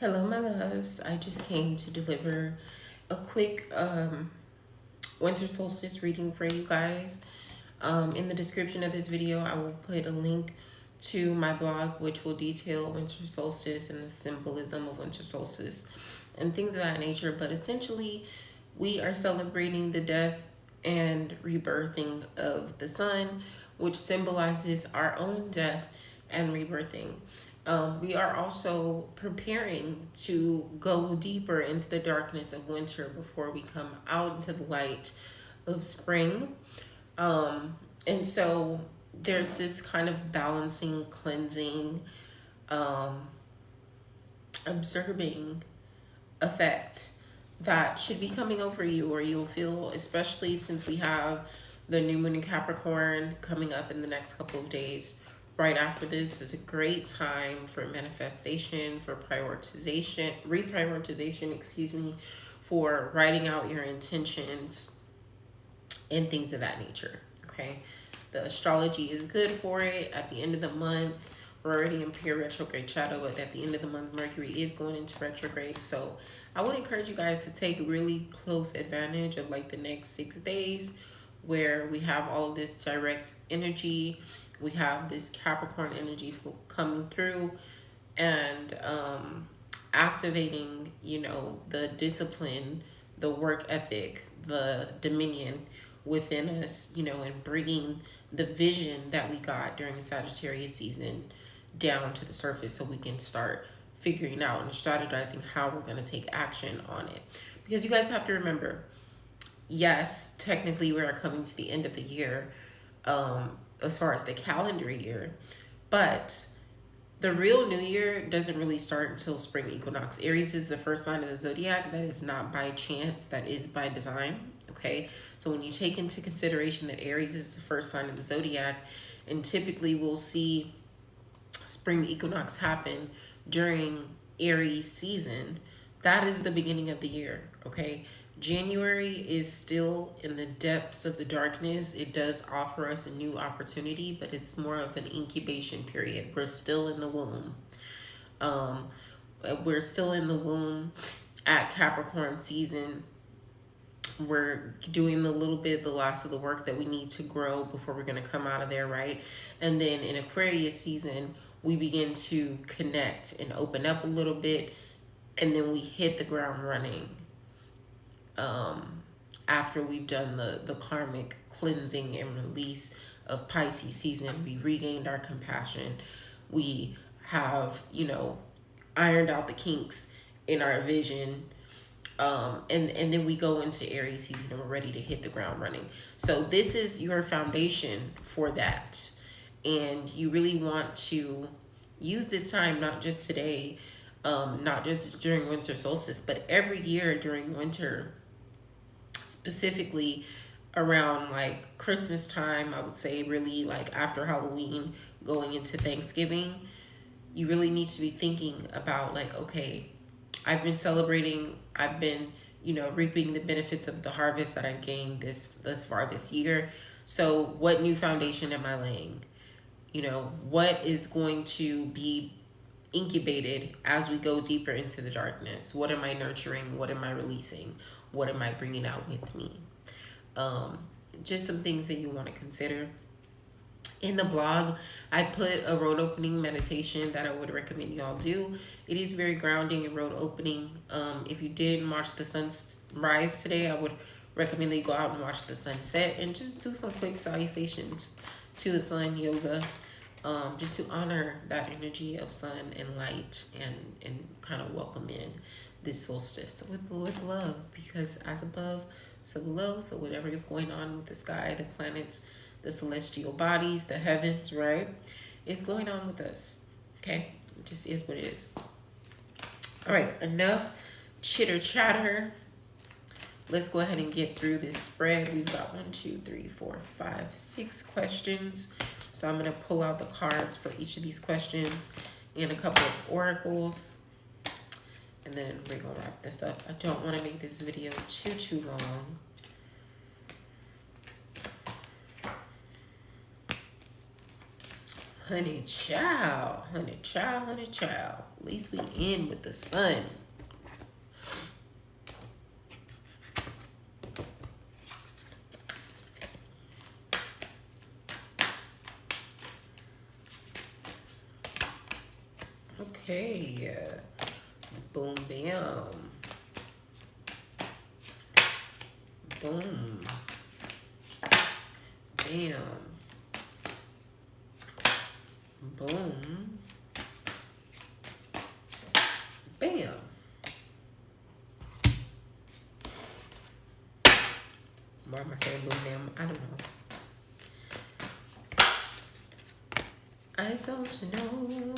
Hello, my loves. I just came to deliver a quick winter solstice reading for you guys. In the description of this video, I will put a link to my blog, which will detail winter solstice and the symbolism of winter solstice and things of that nature. But essentially, we are celebrating the death and rebirthing of the sun, which symbolizes our own death and rebirthing. We are also preparing to go deeper into the darkness of winter before we come out into the light of spring. And so there's this kind of balancing, cleansing, um, observing effect that should be coming over you, or you'll feel, especially since we have the new moon in Capricorn coming up in the next couple of days. Right after this is a great time for manifestation, for reprioritization, for writing out your intentions and things of that nature. Okay, the astrology is good for it. At the end of the month, we're already in pure retrograde shadow, but at the end of the month, Mercury is going into retrograde. So I would encourage you guys to take really close advantage of like the next 6 days where we have all of this direct energy. We have this Capricorn energy coming through and activating, the discipline, the work ethic, the dominion within us, and bringing the vision that we got during the Sagittarius season down to the surface so we can start figuring out and strategizing how we're going to take action on it. Because you guys have to remember, yes, technically we are coming to the end of the year, as far as the calendar year, but the real new year doesn't really start until spring equinox. Aries is the first sign of the zodiac. That is not by chance, that is by design. Okay, so when you take into consideration that Aries is the first sign of the zodiac, and typically we'll see spring equinox happen during Aries season, that is the beginning of the year. Okay, January is still in the depths of the darkness. It does offer us a new opportunity, but it's more of an incubation period. We're still in the womb. We're still in the womb at Capricorn season. We're doing the last of the work that we need to grow before we're going to come out of there, right? And then in Aquarius season, we begin to connect and open up a little bit, and then we hit the ground running. After we've done the karmic cleansing and release of Pisces season, we regained our compassion. We have, ironed out the kinks in our vision. And then we go into Aries season and we're ready to hit the ground running. So this is your foundation for that. And you really want to use this time, not just today, not just during winter solstice, but every year during winter, specifically around like Christmas time. I would say really like after Halloween going into Thanksgiving, you really need to be thinking about like, okay, I've been celebrating, I've been, reaping the benefits of the harvest that I've gained thus far this year. So what new foundation am I laying? What is going to be incubated as we go deeper into the darkness? What am I nurturing? What am I releasing? What am I bringing out with me? Just some things that you want to consider. In the blog, I put a road opening meditation that I would recommend y'all do. It is very grounding and road opening. If you didn't watch the sunrise today, I would recommend that you go out and watch the sunset and just do some quick salutations to the sun yoga, just to honor that energy of sun and light, and kind of welcome in this solstice with love, because as above, so below. So whatever is going on with the sky, the planets, the celestial bodies, the heavens, right, is going on with us. Okay, it just is what it is. All right, enough chitter chatter. Let's go ahead and get through this spread. We've got 6 questions. So I'm going to pull out the cards for each of these questions and a couple of oracles. And then we're going to wrap this up. I don't want to make this video too long. Honey child, honey child, honey child. At least we in with the sun. Okay. Boom, bam. Boom. Bam. Boom. Bam. Why am I saying boom, bam? I don't know. I don't know.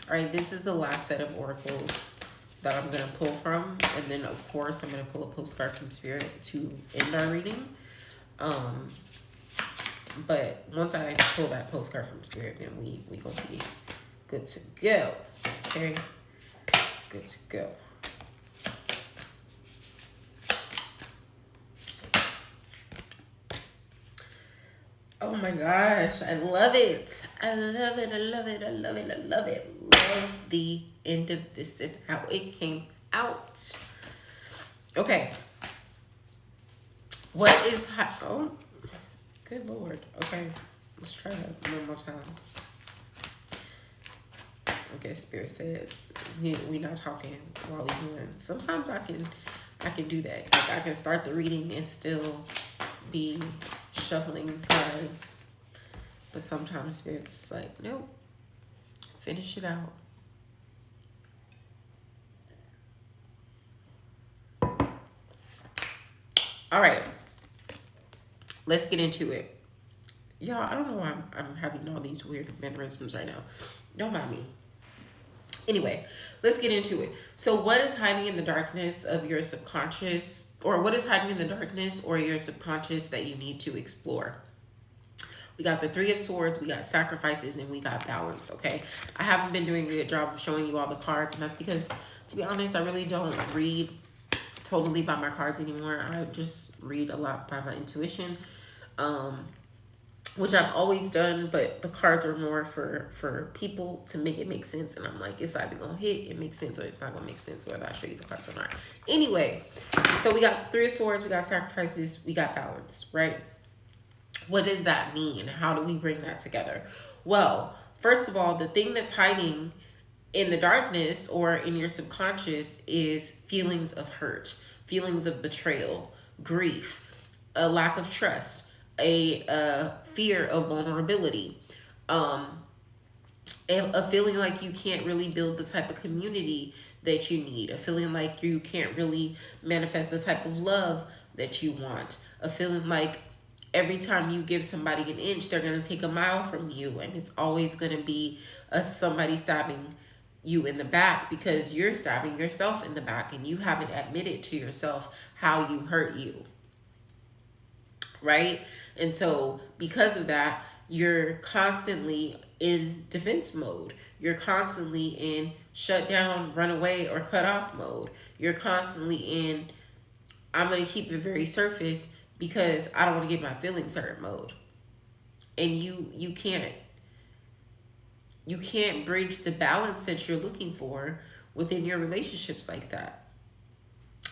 All right, this is the last set of oracles that I'm going to pull from. And then, of course, I'm going to pull a postcard from Spirit to end our reading. But once I pull that postcard from Spirit, then we going to be good to go. Okay? Good to go. Oh my gosh, I love it. I love it, I love it, I love it, I love it. Love the end of this and how it came out. Okay. What is oh, good Lord. Okay, let's try that one more time. Okay, Spirit said we not talking while we doing. Sometimes I can do that. Like I can start the reading and still be shuffling cards, but sometimes Spirit's like, nope, finish it out. All right, let's get into it. Y'all, I don't know why I'm having all these weird mannerisms right now. Don't mind me. Anyway, let's get into it. So what is hiding in the darkness of your subconscious, or what is hiding in the darkness or your subconscious that you need to explore? We got the Three of Swords, we got sacrifices, and we got balance, okay? I haven't been doing a good job of showing you all the cards, and that's because, to be honest, I really don't read totally by my cards anymore. I just read a lot by my intuition, which I've always done, but the cards are more for people to make it make sense. And I'm like, it's either going to hit, it makes sense, or it's not going to make sense, whether I show you the cards or not. Anyway, so we got Three of Swords, we got sacrifices, we got balance, right? What does that mean? How do we bring that together? Well, first of all, the thing that's hiding in the darkness or in your subconscious is feelings of hurt, feelings of betrayal, grief, a lack of trust, a fear of vulnerability, a feeling like you can't really build the type of community that you need, a feeling like you can't really manifest the type of love that you want, a feeling like every time you give somebody an inch, they're going to take a mile from you, and it's always going to be somebody stabbing you in the back because you're stabbing yourself in the back and you haven't admitted to yourself how you hurt you, right? And so because of that, you're constantly in defense mode. You're constantly in shut down, run away, or cut off mode. You're constantly in, I'm going to keep it very surface because I don't want to get my feelings hurt mode. And you can't bridge the balance that you're looking for within your relationships like that.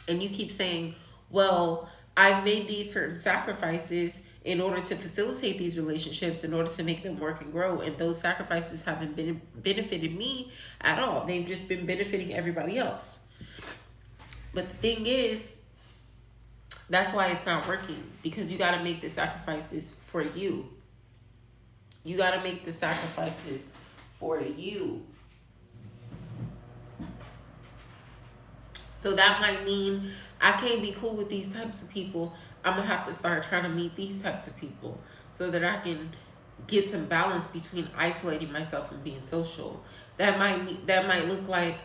And you keep saying, well, I've made these certain sacrifices in order to facilitate these relationships, in order to make them work and grow. And those sacrifices haven't benefited me at all. They've just been benefiting everybody else. But the thing is, that's why it's not working, because you got to make the sacrifices for you. You got to make the sacrifices for you. So that might mean I can't be cool with these types of people. I'm going to have to start trying to meet these types of people so that I can get some balance between isolating myself and being social. That might look like,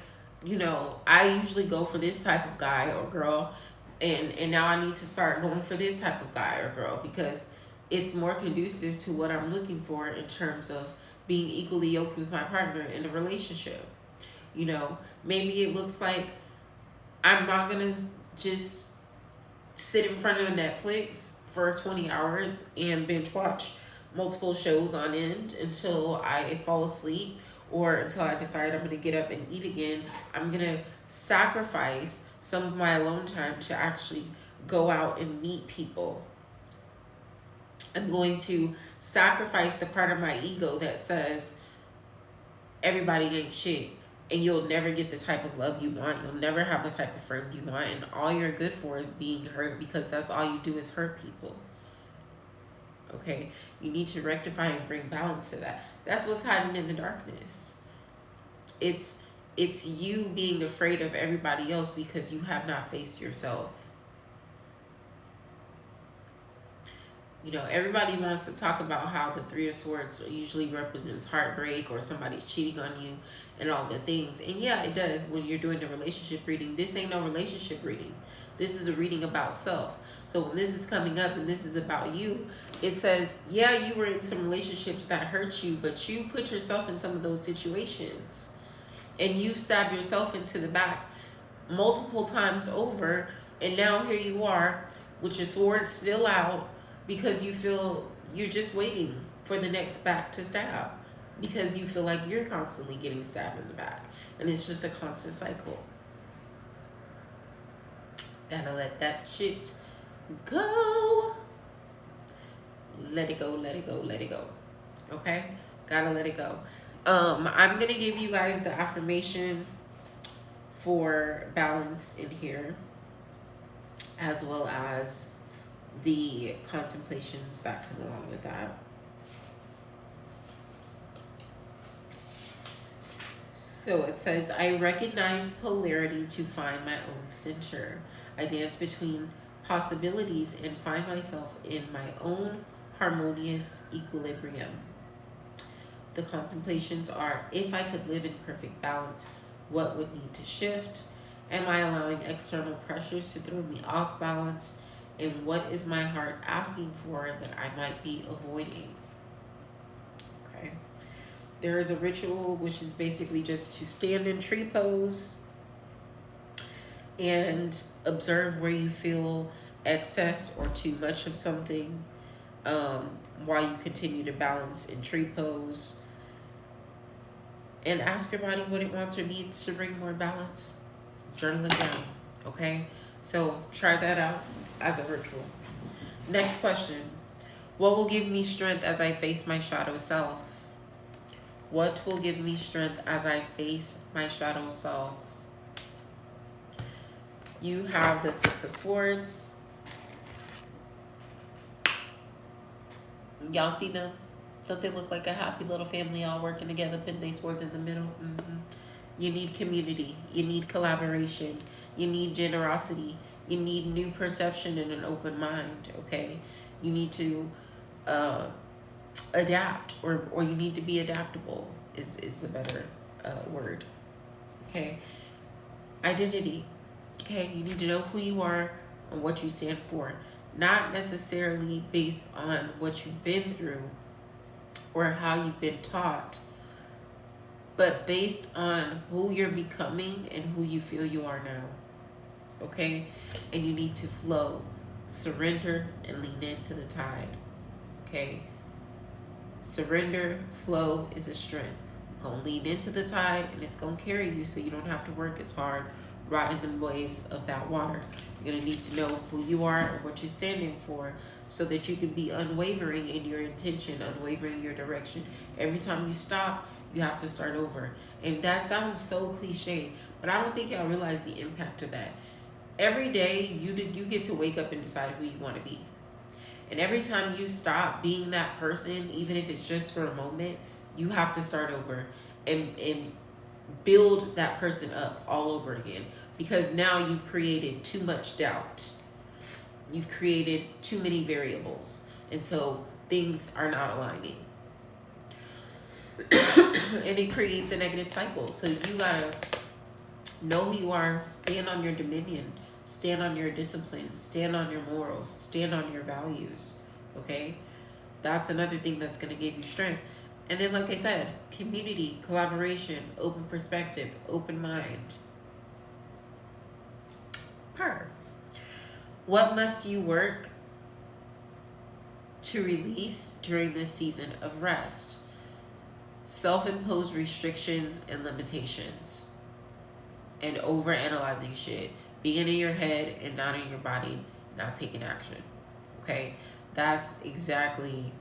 you know, I usually go for this type of guy or girl, and now I need to start going for this type of guy or girl because it's more conducive to what I'm looking for in terms of being equally yoked with my partner in a relationship. You know, maybe it looks like I'm not going to just sit in front of Netflix for 20 hours and binge watch multiple shows on end until I fall asleep or until I decide I'm going to get up and eat again. I'm going to sacrifice some of my alone time to actually go out and meet people. I'm going to sacrifice the part of my ego that says everybody ain't shit and you'll never get the type of love you want. You'll never have the type of friends you want, and all you're good for is being hurt, because that's all you do is hurt people. Okay? You need to rectify and bring balance to that. That's what's hiding in the darkness. It's you being afraid of everybody else because you have not faced yourself. You know, everybody wants to talk about how the Three of Swords usually represents heartbreak or somebody's cheating on you and all the things. And yeah, it does when you're doing the relationship reading. This ain't no relationship reading. This is a reading about self. So when this is coming up and this is about you, it says, yeah, you were in some relationships that hurt you, but you put yourself in some of those situations. And you've stabbed yourself into the back multiple times over. And now here you are with your sword still out, because you feel you're just waiting for the next back to stab, because you feel like you're constantly getting stabbed in the back, and it's just a constant cycle. Gotta let that shit go. Let it go, let it go, let it go. Okay? Gotta let it go. I'm gonna give you guys the affirmation for balance in here, as well as the contemplations that come along with that. So it says, I recognize polarity to find my own center. I dance between possibilities and find myself in my own harmonious equilibrium. The contemplations are, if I could live in perfect balance, what would need to shift? Am I allowing external pressures to throw me off balance? And what is my heart asking for that I might be avoiding? Okay. There is a ritual, which is basically just to stand in tree pose and observe where you feel excess or too much of something, while you continue to balance in tree pose. And ask your body what it wants or needs to bring more balance. Journal it down, okay? So try that out as a ritual. Next question. What will give me strength as I face my shadow self? What will give me strength as I face my shadow self? You have the Six of Swords. Y'all see them? Don't they look like a happy little family all working together, putting their swords in the middle? Mm-hmm. You need community. You need collaboration. You need generosity. You need new perception and an open mind, okay? You need to adapt, or you need to be adaptable is a better word, okay? Identity, okay? You need to know who you are and what you stand for, not necessarily based on what you've been through or how you've been taught, but based on who you're becoming and who you feel you are now. Okay? And you need to flow, surrender, and lean into the tide. Okay? Surrender, flow is a strength. Gonna lean into the tide, and it's gonna carry you so you don't have to work as hard riding the waves of that water. You're gonna need to know who you are and what you're standing for, so that you can be unwavering in your intention, unwavering in your direction. Every time you stop, you have to start over. And that sounds so cliche, but I don't think y'all realize the impact of that. Every day you get to wake up and decide who you want to be. And every time you stop being that person, even if it's just for a moment, you have to start over and build that person up all over again. Because now you've created too much doubt. You've created too many variables. And so things are not aligning. And it creates a negative cycle. So you gotta know who you are, stand on your dominion, stand on your discipline, stand on your morals, stand on your values, okay? That's another thing that's going to give you strength. And then, like I said, community, collaboration, open perspective, open mind. What must you work to release during this season of rest. Self-imposed restrictions and limitations. And over-analyzing shit. Being in your head and not in your body, not taking action. Okay? That's exactly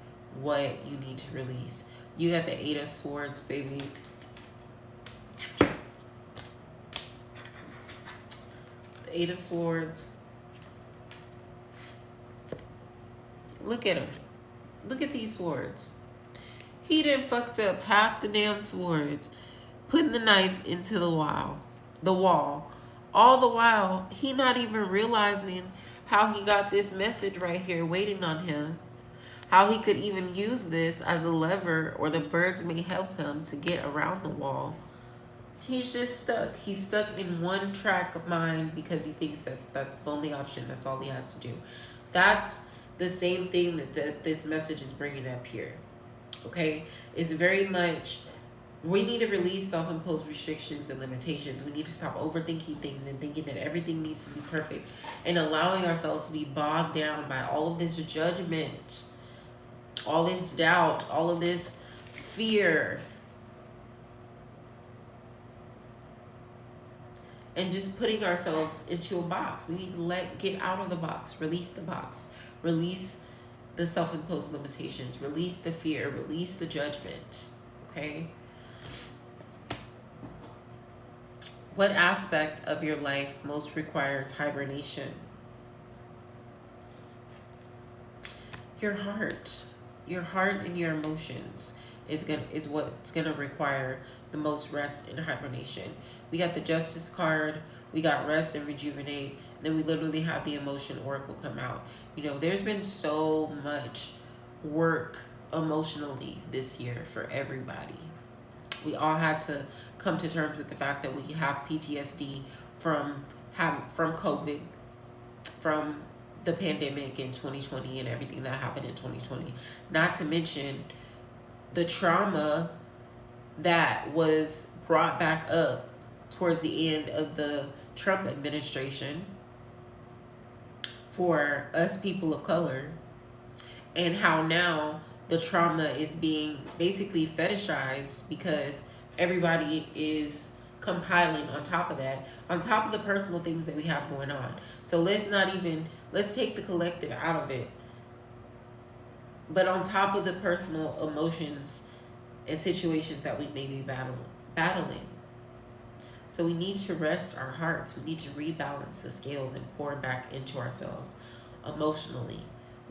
what you need to release. You got the Eight of Swords, baby. The Eight of Swords. Look at him. Look at these swords. He done fucked up half the damn swords, putting the knife into the wall. All the while, he not even realizing how he got this message right here waiting on him. How he could even use this as a lever, or the birds may help him to get around the wall. He's just stuck. He's stuck in one track of mind because he thinks that's the only option. That's all he has to do. That's the same thing that this message is bringing up here. Okay? It's very much, we need to release self-imposed restrictions and limitations. We need to stop overthinking things and thinking that everything needs to be perfect, and allowing ourselves to be bogged down by all of this judgment, all this doubt, all of this fear, and just putting ourselves into a box. We need to get out of the box, release the box, release the self-imposed limitations, release the fear, release the judgment. Okay? What aspect of your life most requires hibernation? Your heart. Your heart and your emotions is what's gonna require the most rest and hibernation. We got the Justice card, we got rest and rejuvenate, and then we literally have the emotion oracle come out. You know, there's been so much work emotionally this year for everybody. We all had to come to terms with the fact that we have PTSD from COVID, from the pandemic in 2020 and everything that happened in 2020. Not to mention the trauma that was brought back up towards the end of the Trump administration for us people of color, and how now the trauma is being basically fetishized because everybody is compiling on top of that, on top of the personal things that we have going on. So let's take the collective out of it. But on top of the personal emotions and situations that we may be battling. So we need to rest our hearts. We need to rebalance the scales and pour back into ourselves emotionally.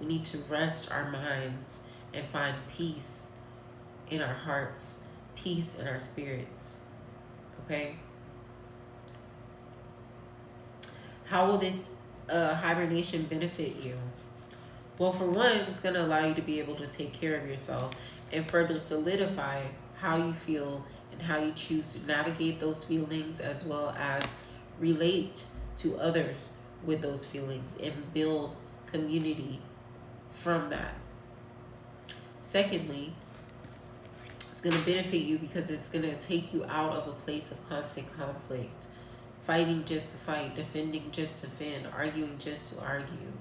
We need to rest our minds and find peace in our hearts, peace in our spirits. Okay? How will this hibernation benefit you? Well, for one, it's going to allow you to be able to take care of yourself and further solidify how you feel and how you choose to navigate those feelings, as well as relate to others with those feelings and build community from that. Secondly, it's going to benefit you because it's going to take you out of a place of constant conflict, fighting just to fight, defending just to defend, arguing just to argue,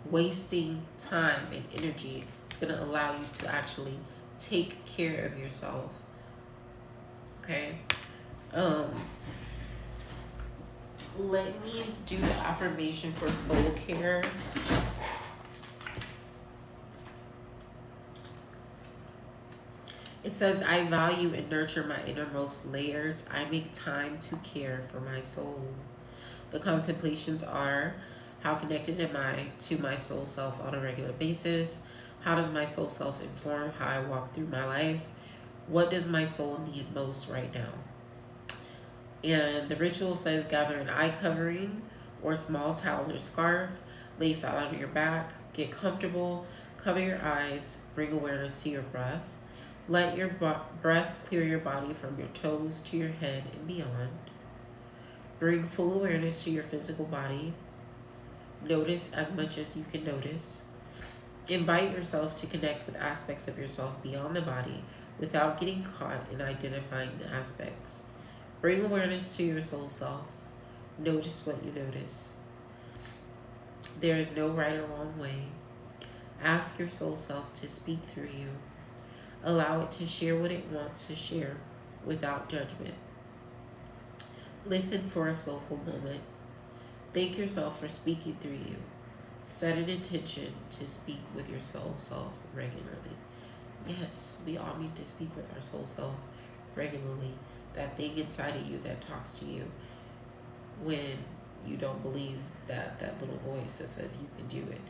wasting time and energy. It's going to allow you to actually take care of yourself. Okay? Let me do the affirmation for soul care. It says, I value and nurture my innermost layers. I make time to care for my soul. The contemplations are, how connected am I to my soul self on a regular basis? How does my soul self inform how I walk through my life? What does my soul need most right now? And the ritual says, gather an eye covering or small towel or scarf, lay flat on your back, get comfortable, cover your eyes, bring awareness to your breath. Let your breath clear your body from your toes to your head and beyond. Bring full awareness to your physical body. Notice as much as you can notice. Invite yourself to connect with aspects of yourself beyond the body without getting caught in identifying the aspects. Bring awareness to your soul self. Notice what you notice. There is no right or wrong way. Ask your soul self to speak through you. Allow it to share what it wants to share without judgment. Listen for a soulful moment. Thank yourself for speaking through you. Set an intention to speak with your soul self regularly. Yes, we all need to speak with our soul self regularly. That thing inside of you that talks to you when you don't believe that little voice that says you can do it.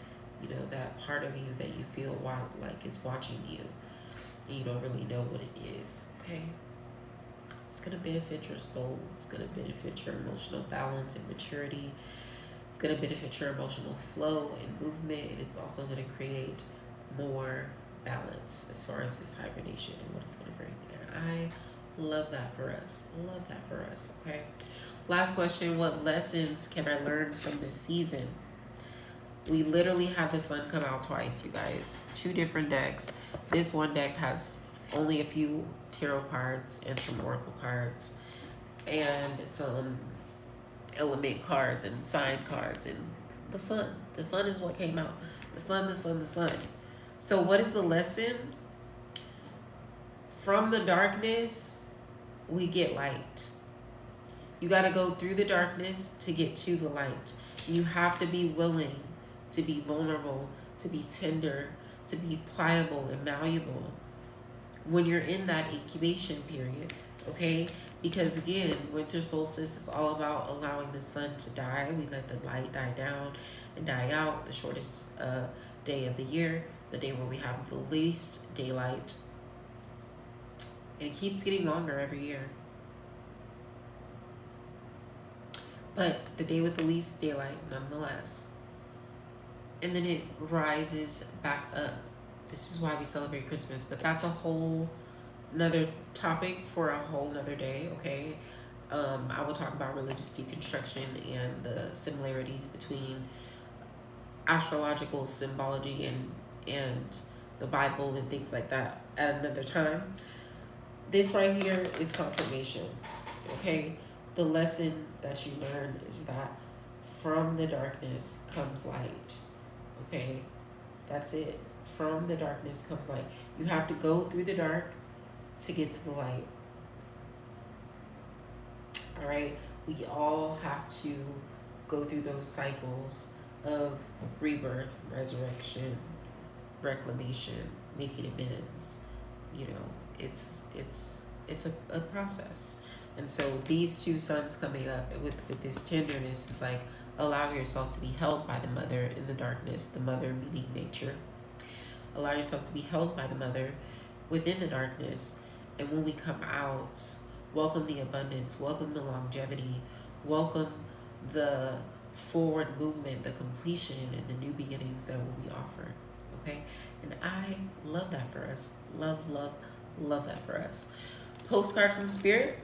You know, that part of you that you feel like is watching you and you don't really know what it is. Okay? It's going to benefit your soul. It's going to benefit your emotional balance and maturity. It's going to benefit your emotional flow and movement. And it's also going to create more balance as far as this hibernation and what it's going to bring. And I love that for us. Love that for us. Okay. Last question. What lessons can I learn from this season? We literally had the sun come out twice, you guys. 2 different decks. This one deck has only a few tarot cards and some oracle cards and some element cards and sign cards and the sun. The sun is what came out. The sun, the sun, the sun. So what is the lesson? From the darkness, we get light. You got to go through the darkness to get to the light. You have to be willing to be vulnerable, to be tender, to be pliable and malleable when you're in that incubation period, okay? Because again, winter solstice is all about allowing the sun to die. We let the light die down and die out. The shortest day of the year, the day where we have the least daylight. And it keeps getting longer every year. But the day with the least daylight, nonetheless. And then it rises back up. This is why we celebrate Christmas. But that's a whole another topic for a whole nother day, okay? I will talk about religious deconstruction and the similarities between astrological symbology and the Bible and things like that at another time. This right here is confirmation, okay? The lesson that you learn is that from the darkness comes light, okay? That's it. From the darkness comes light. You have to go through the dark to get to the light. All right? We all have to go through those cycles of rebirth, resurrection, reclamation, making amends. You know, it's a process. And so these 2 suns coming up with this tenderness is like allow yourself to be held by the mother in the darkness, the mother meaning nature. Allow yourself to be held by the mother within the darkness. And when we come out, welcome the abundance, welcome the longevity, welcome the forward movement, the completion, and the new beginnings that will be offered. Okay? And I love that for us. Love, love, love that for us. Postcard from Spirit.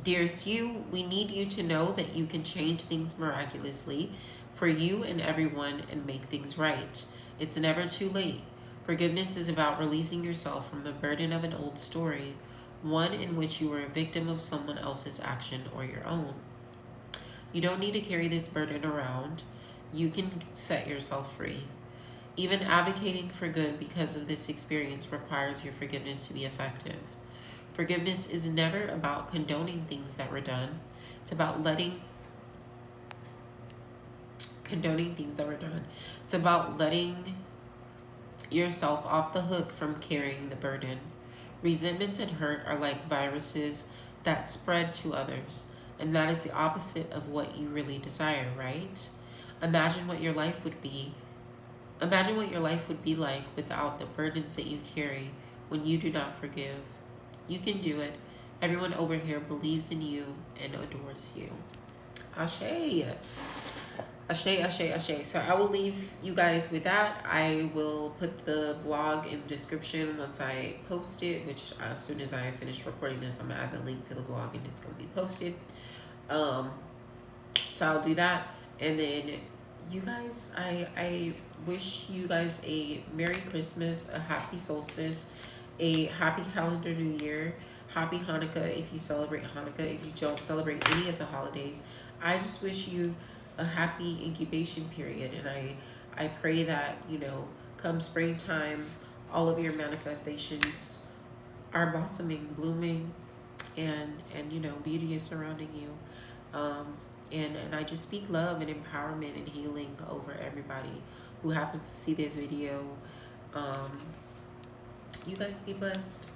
Dearest you, we need you to know that you can change things miraculously for you and everyone and make things right. It's never too late. Forgiveness is about releasing yourself from the burden of an old story, one in which you were a victim of someone else's action or your own. You don't need to carry this burden around. You can set yourself free. Even advocating for good because of this experience requires your forgiveness to be effective. Forgiveness is never about condoning things that were done. It's about condoning things that were done. It's about letting yourself off the hook from carrying the burden. Resentments and hurt are like viruses that spread to others, and that is the opposite of what you really desire, right? Imagine what your life would be. Imagine what your life would be like without the burdens that you carry when you do not forgive. You can do it. Everyone over here believes in you and adores you. Ashe. Ashe, ashe, ashe. So I will leave you guys with that. I will put the blog in the description once I post it, which as soon as I finish recording this, I'm going to add the link to the blog and it's going to be posted. So I'll do that. And then you guys, I wish you guys a Merry Christmas, a Happy Solstice, a Happy Calendar New Year, Happy Hanukkah if you celebrate Hanukkah. If you don't celebrate any of the holidays, I just wish you a happy incubation period, and I pray that, come springtime, all of your manifestations are blossoming, blooming, and beauty is surrounding you. And I just speak love and empowerment and healing over everybody who happens to see this video. You guys be blessed.